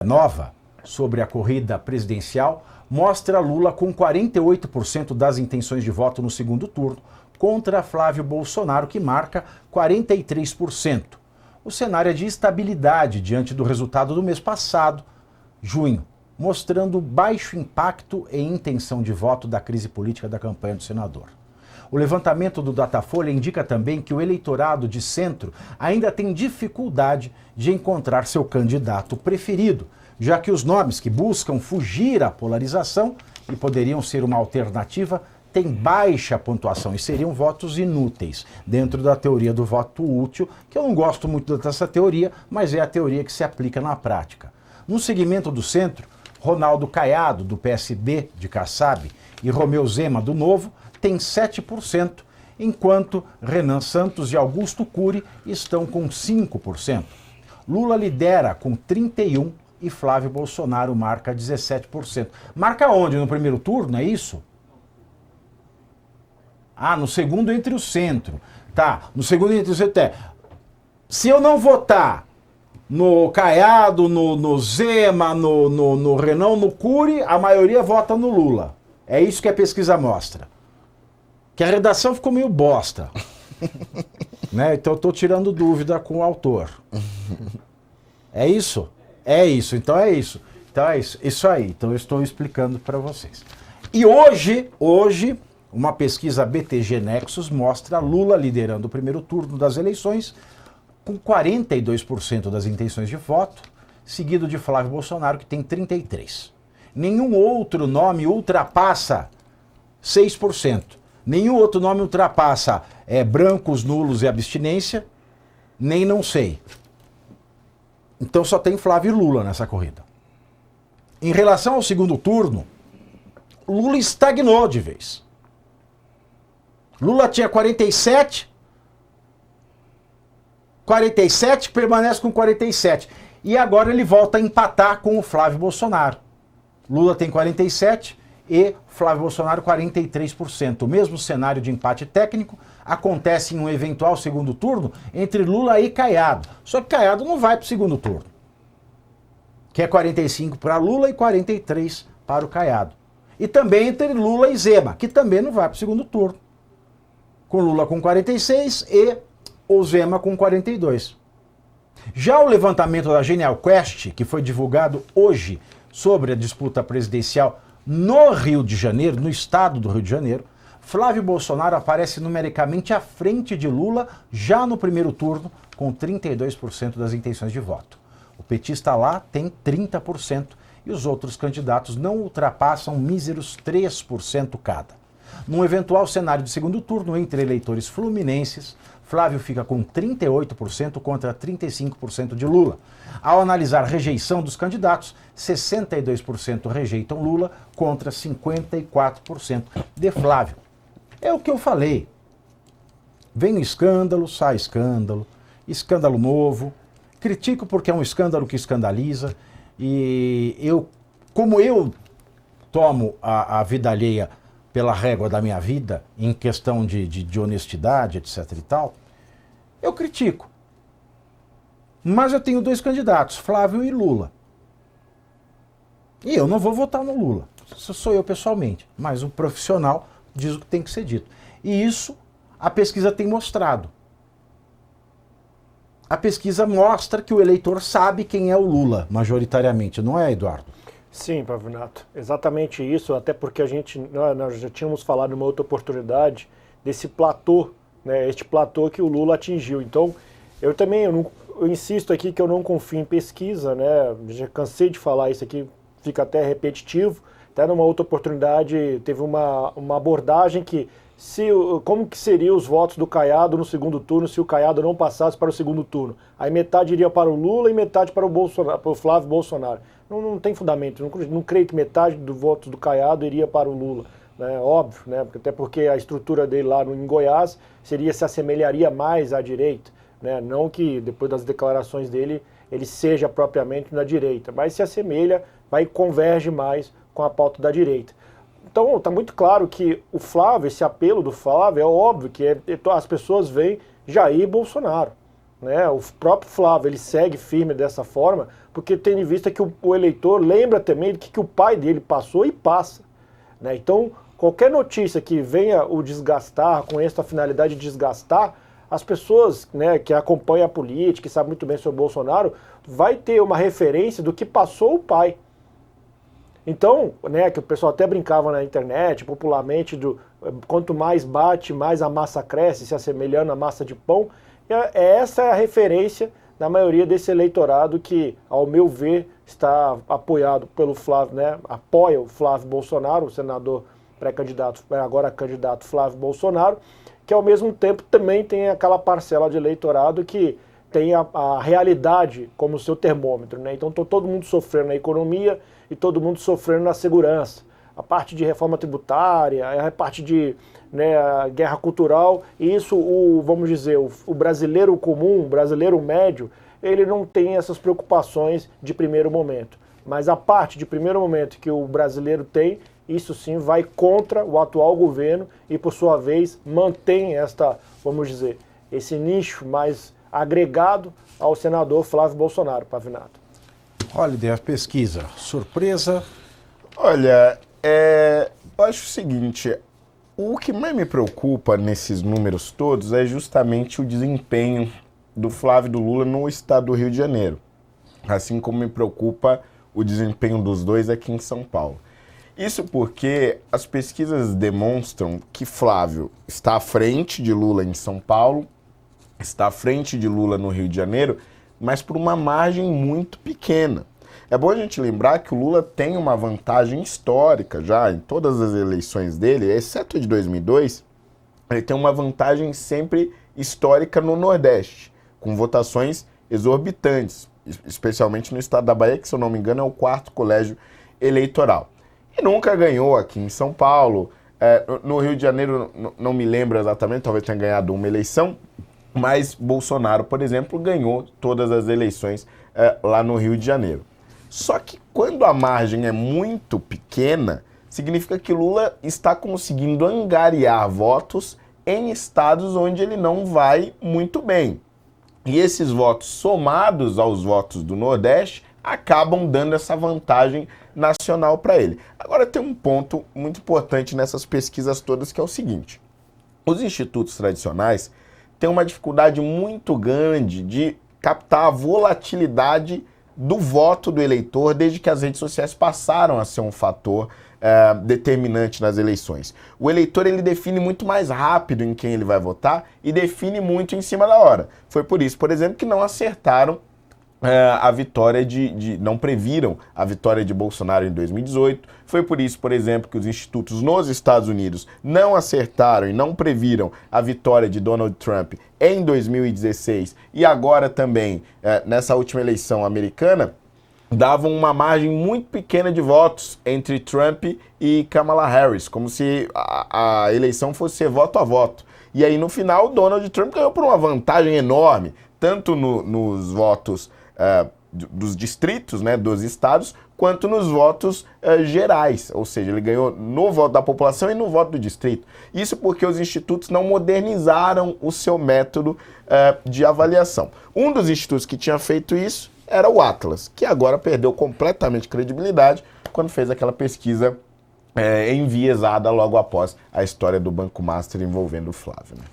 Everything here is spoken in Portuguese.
Nova sobre a corrida presidencial mostra Lula com 48% das intenções de voto no segundo turno, contra Flávio Bolsonaro, que marca 43%. O cenário é de estabilidade diante do resultado do mês passado, junho, mostrando baixo impacto e intenção de voto da crise política da campanha do senador. O levantamento do Datafolha indica também que o eleitorado de centro ainda tem dificuldade de encontrar seu candidato preferido, já que os nomes que buscam fugir à polarização e poderiam ser uma alternativa têm baixa pontuação e seriam votos inúteis, dentro da teoria do voto útil, que eu não gosto muito dessa teoria, mas é a teoria que se aplica na prática. No segmento do centro, Ronaldo Caiado, do PSB de Kassab, e Romeu Zema, do Novo, tem 7%, enquanto Renan Santos e Augusto Cury estão com 5%. Lula lidera com 31% e Flávio Bolsonaro marca 17%. Marca onde? No primeiro turno, é isso? Ah, no segundo entre o centro. Tá, no segundo entre o centro é... Se eu não votar no Caiado, no Zema, no Renan, no Cury, a maioria vota no Lula. É isso que a pesquisa mostra. Que a redação ficou meio bosta. Né? Então eu estou tirando dúvida com o autor. É isso? É isso, então é isso. Então é isso. Isso aí. Então eu estou explicando para vocês. E hoje, uma pesquisa BTG Nexus mostra Lula liderando o primeiro turno das eleições com 42% das intenções de voto, seguido de Flávio Bolsonaro, que tem 33%. Nenhum outro nome ultrapassa 6%. Nenhum outro nome ultrapassa brancos, nulos e abstinência, nem não sei. Então só tem Flávio e Lula nessa corrida. Em relação ao segundo turno, Lula estagnou de vez. Lula tinha 47, permanece com 47. E agora ele volta a empatar com o Flávio Bolsonaro. Lula tem 47 e Flávio Bolsonaro 43%. O mesmo cenário de empate técnico acontece em um eventual segundo turno entre Lula e Caiado. Só que Caiado não vai para o segundo turno. Que é 45 para Lula e 43 para o Caiado. E também entre Lula e Zema, que também não vai para o segundo turno. Com Lula com 46 e o Zema com 42. Já o levantamento da Genial Quest, que foi divulgado hoje sobre a disputa presidencial no Rio de Janeiro, no estado do Rio de Janeiro, Flávio Bolsonaro aparece numericamente à frente de Lula já no primeiro turno, com 32% das intenções de voto. O petista lá tem 30% e os outros candidatos não ultrapassam míseros 3% cada. Num eventual cenário de segundo turno entre eleitores fluminenses, Flávio fica com 38% contra 35% de Lula. Ao analisar rejeição dos candidatos, 62% rejeitam Lula contra 54% de Flávio. É o que eu falei. Vem um escândalo, sai escândalo, escândalo novo. Critico porque é um escândalo que escandaliza. E como eu tomo a vida alheia pela régua da minha vida, em questão de honestidade, etc e tal, eu critico. Mas eu tenho dois candidatos, Flávio e Lula. E eu não vou votar no Lula. Isso sou eu pessoalmente. Mas um profissional diz o que tem que ser dito. E isso a pesquisa tem mostrado. A pesquisa mostra que o eleitor sabe quem é o Lula, majoritariamente, não é, Eduardo? Sim, Pavinato, exatamente isso, até porque nós já tínhamos falado numa outra oportunidade desse platô, né, este platô que o Lula atingiu. Então, eu insisto aqui que eu não confio em pesquisa, né, já cansei de falar isso aqui, fica até repetitivo. Até numa outra oportunidade teve uma abordagem que como que seriam os votos do Caiado no segundo turno se o Caiado não passasse para o segundo turno? Aí metade iria para o Lula e metade para o Flávio Bolsonaro. Não tem fundamento, não creio que metade do voto do Caiado iria para o Lula. Né? Óbvio, né? Até porque a estrutura dele lá em Goiás se assemelharia mais à direita. Né? Não que depois das declarações dele ele seja propriamente na direita, mas se assemelha, converge mais com a pauta da direita. Então está muito claro que o Flávio, esse apelo do Flávio, é óbvio que as pessoas veem Jair Bolsonaro. né? O próprio Flávio, ele segue firme dessa forma, porque tem em vista que o eleitor lembra também do que o pai dele passou e passa, né? Então, qualquer notícia que venha o desgastar, com essa finalidade de desgastar, as pessoas, né, que acompanham a política, que sabem muito bem sobre o Bolsonaro, vai ter uma referência do que passou o pai. Então, né, que o pessoal até brincava na internet, popularmente, quanto mais bate, mais a massa cresce, se assemelhando à massa de pão. Essa é a referência da maioria desse eleitorado que, ao meu ver, está apoiado pelo Flávio, né, apoia o Flávio Bolsonaro, o senador pré-candidato, agora candidato Flávio Bolsonaro, que ao mesmo tempo também tem aquela parcela de eleitorado que tem a realidade como seu termômetro, né? Então todo mundo sofrendo na economia e todo mundo sofrendo na segurança. A parte de reforma tributária, a parte de, né, a guerra cultural, e isso, vamos dizer, o brasileiro comum, o brasileiro médio, ele não tem essas preocupações de primeiro momento. Mas a parte de primeiro momento que o brasileiro tem, isso sim vai contra o atual governo e, por sua vez, mantém vamos dizer, esse nicho mais agregado ao senador Flávio Bolsonaro, Pavinato. Olha, a pesquisa, surpresa? Olha, eu acho o seguinte, o que mais me preocupa nesses números todos é justamente o desempenho do Flávio e do Lula no estado do Rio de Janeiro, assim como me preocupa o desempenho dos dois aqui em São Paulo. Isso porque as pesquisas demonstram que Flávio está à frente de Lula em São Paulo, está à frente de Lula no Rio de Janeiro, mas por uma margem muito pequena. É bom a gente lembrar que o Lula tem uma vantagem histórica já em todas as eleições dele, exceto a de 2002, ele tem uma vantagem sempre histórica no Nordeste, com votações exorbitantes, especialmente no estado da Bahia, que, se eu não me engano, é o 4º colégio eleitoral. E nunca ganhou aqui em São Paulo. No Rio de Janeiro, não me lembro exatamente, talvez tenha ganhado uma eleição, mas Bolsonaro, por exemplo, ganhou todas as eleições lá no Rio de Janeiro. Só que quando a margem é muito pequena, significa que Lula está conseguindo angariar votos em estados onde ele não vai muito bem. E esses votos, somados aos votos do Nordeste, acabam dando essa vantagem nacional para ele. Agora tem um ponto muito importante nessas pesquisas todas, que é o seguinte: os institutos tradicionais têm uma dificuldade muito grande de captar a volatilidade do voto do eleitor desde que as redes sociais passaram a ser um fator determinante nas eleições. O eleitor, ele define muito mais rápido em quem ele vai votar e define muito em cima da hora. Foi por isso, por exemplo, que não acertaram a vitória não previram a vitória de Bolsonaro em 2018. Foi por isso, por exemplo, que os institutos nos Estados Unidos não acertaram e não previram a vitória de Donald Trump em 2016 e agora também, nessa última eleição americana, davam uma margem muito pequena de votos entre Trump e Kamala Harris, como se a eleição fosse ser voto a voto. E aí, no final, Donald Trump ganhou por uma vantagem enorme, tanto nos votos dos distritos, né, dos estados, quanto nos votos gerais, ou seja, ele ganhou no voto da população e no voto do distrito. Isso porque os institutos não modernizaram o seu método de avaliação. Um dos institutos que tinha feito isso era o Atlas, que agora perdeu completamente credibilidade quando fez aquela pesquisa enviesada logo após a história do Banco Master envolvendo o Flávio, né?